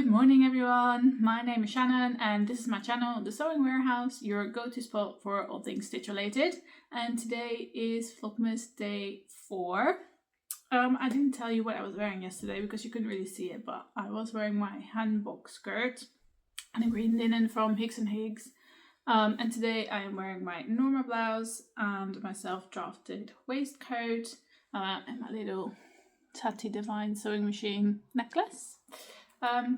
morning everyone, my name is Shannon and this is my channel, The Sewing Warehouse, your go-to spot for all things stitch related. And today is Vlogmas day 4. I didn't tell you what I was wearing yesterday because you couldn't really see it, but I was wearing my hanbok skirt and a green linen from Higgs and Higgs. And today I am wearing my Norma blouse and my self-drafted waistcoat and my little Tati Divine sewing machine necklace.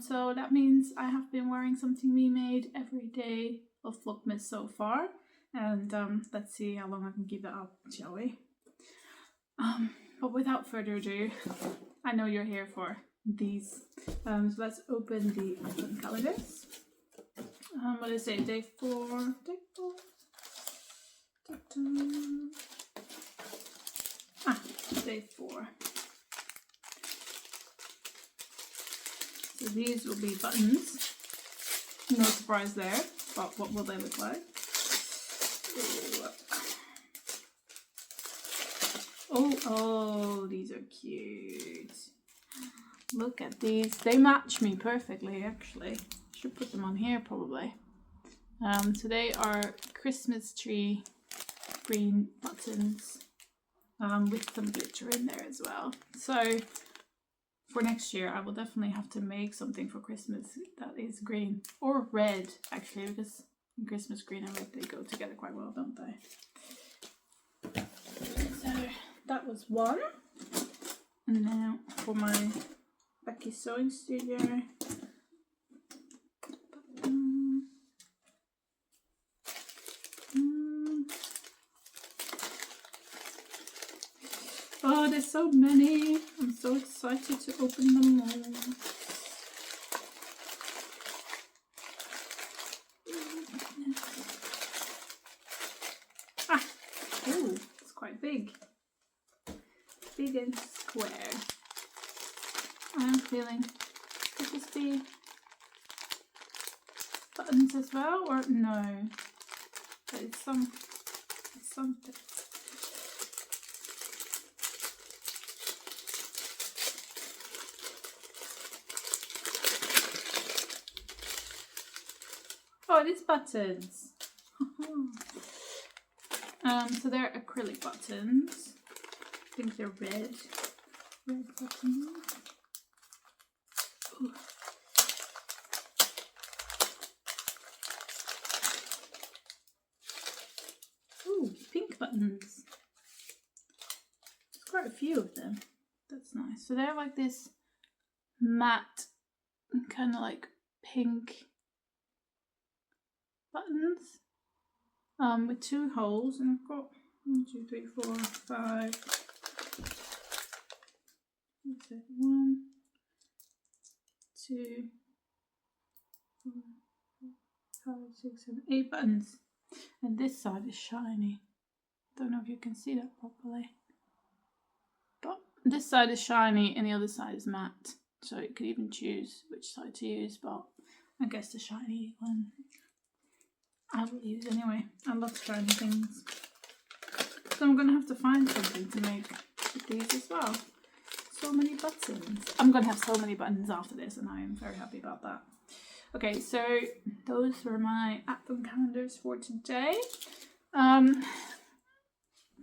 So that means I have been wearing something we made every day of Vlogmas so far, and let's see how long I can keep that up, shall we? But without further ado, I know you're here for these, so let's open the advent calendars. What is it? Day 4. Day 4. So these will be buttons. No surprise there, but what will they look like? Oh, these are cute. Look at these. They match me perfectly, actually. Should put them on here probably. So they are Christmas tree green buttons with some glitter in there as well. So for next year, I will definitely have to make something for Christmas that is green or red, actually, because Christmas green and red, they go together quite well, don't they? So that was one. And now for my Becky Sewing Studio. Oh, there's so many. I'm so excited to open them all. Oh, it's quite big. Big and square. I'm feeling, could this be buttons as well, or no? But it's something. Oh, these buttons. So they're acrylic buttons. I think they're red buttons. Ooh. Ooh, pink buttons. There's quite a few of them. That's nice. So they're like this matte, kind of like pink buttons with 2 holes, and I've got 1, 2, 3, 4, 5. What's it? 1, 2, 4, 5, 6, 7, 8 buttons, and this side is shiny. Don't know if you can see that properly, but this side is shiny and the other side is matte, so you could even choose which side to use, but I guess the shiny one I will use anyway. I love shiny things. So I'm gonna have to find something to make with these as well. So many buttons. I'm gonna have so many buttons after this, and I am very happy about that. Okay, so those were my advent calendars for today.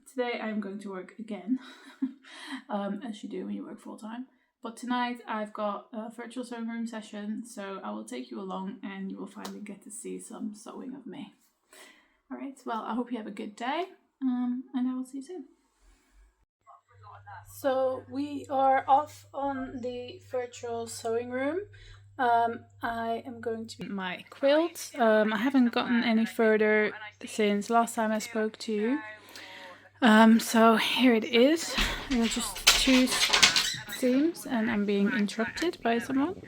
Today I'm going to work again, as you do when you work full time. But tonight I've got a virtual sewing room session, so I will take you along and you will finally get to see some sewing of me. Alright, well, I hope you have a good day, and I will see you soon. So we are off on the virtual sewing room. I am going to my quilt. I haven't gotten any further since last time I spoke to you. So here it is. I just choose seams and I'm being interrupted by someone.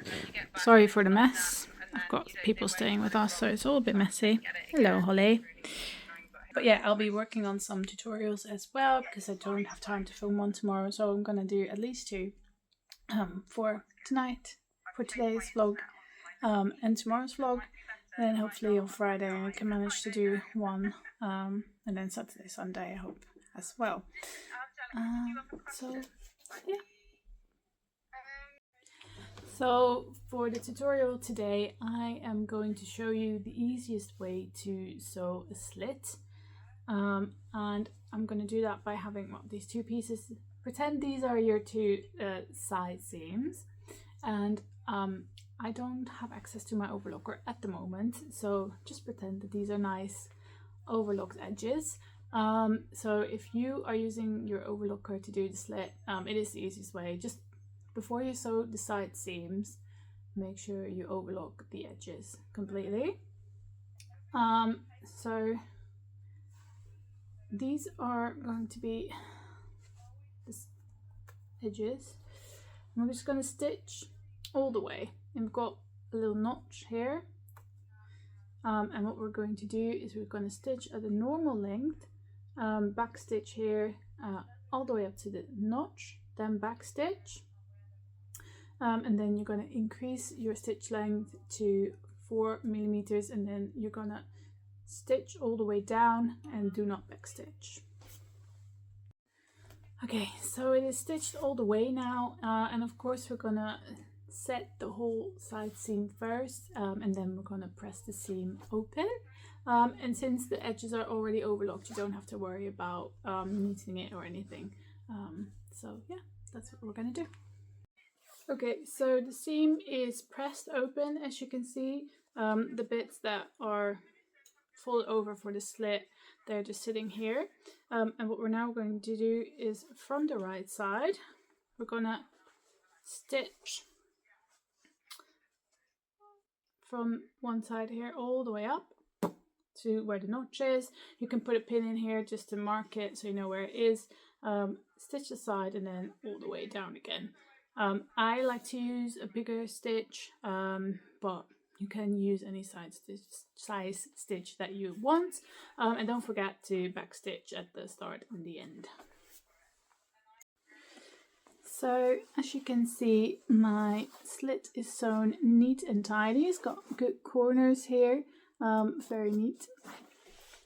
Sorry for the mess. I've got people staying with us, so it's all a bit messy. Hello, Holly. But yeah, I'll be working on some tutorials as well because I don't have time to film one tomorrow, so I'm gonna do at least 2 for tonight, for today's vlog, and tomorrow's vlog. And then hopefully on Friday I can manage to do 1, and then Saturday, Sunday I hope as well. So yeah. So for the tutorial today, I am going to show you the easiest way to sew a slit. And I'm going to do that by having these two pieces. Pretend these are your two side seams, and I don't have access to my overlocker at the moment, so just pretend that these are nice overlocked edges. So if you are using your overlocker to do the slit, it is the easiest way. Just before you sew the side seams, make sure you overlock the edges completely. So these are going to be the edges. And we're just going to stitch all the way. And we've got a little notch here. And what we're going to do is we're going to stitch at a normal length, back stitch here all the way up to the notch, then back stitch. And then you're going to increase your stitch length to 4 millimeters, and then you're going to stitch all the way down and do not backstitch. Okay, so it is stitched all the way now, and of course we're gonna set the whole side seam first, and then we're gonna press the seam open. And since the edges are already overlocked, you don't have to worry about knitting it or anything. So yeah, that's what we're gonna do. Okay, so the seam is pressed open, as you can see. The bits that are fold over for the slit, they're just sitting here. And what we're now going to do is from the right side, we're gonna stitch from one side here all the way up to where the notch is. You can put a pin in here just to mark it so you know where it is. Stitch the side and then all the way down again. I like to use a bigger stitch, but you can use any size stitch that you want. And don't forget to backstitch at the start and the end. So as you can see, my slit is sewn neat and tidy. It's got good corners here, very neat.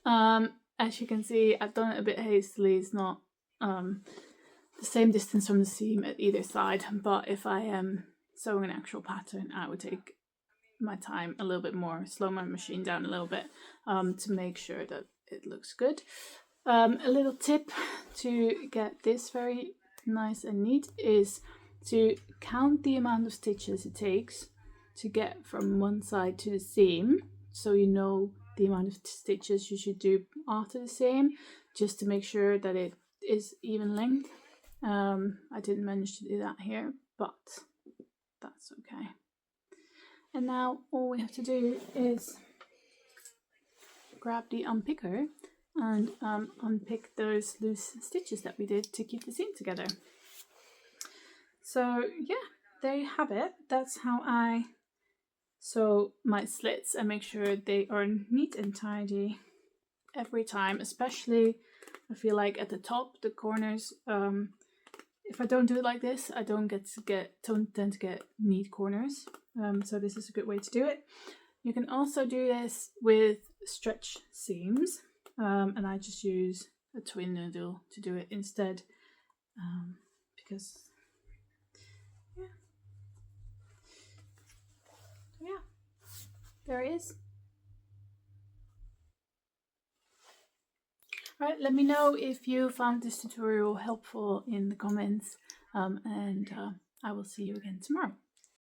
As you can see, I've done it a bit hastily. It's not the same distance from the seam at either side, but if I am sewing an actual pattern, I would take my time a little bit more, slow my machine down a little bit to make sure that it looks good. A little tip to get this very nice and neat is to count the amount of stitches it takes to get from one side to the seam, so you know the amount of stitches you should do after the seam, just to make sure that it is even length. I didn't manage to do that here, but that's okay. And now all we have to do is grab the unpicker and unpick those loose stitches that we did to keep the seam together. So yeah, there you have it. That's how I sew my slits and make sure they are neat and tidy every time. Especially, I feel like at the top, the corners, if I don't do it like this, I don't tend to get neat corners. So this is a good way to do it. You can also do this with stretch seams, and I just use a twin needle to do it instead, because yeah, there it is. Alright, let me know if you found this tutorial helpful in the comments, and I will see you again tomorrow.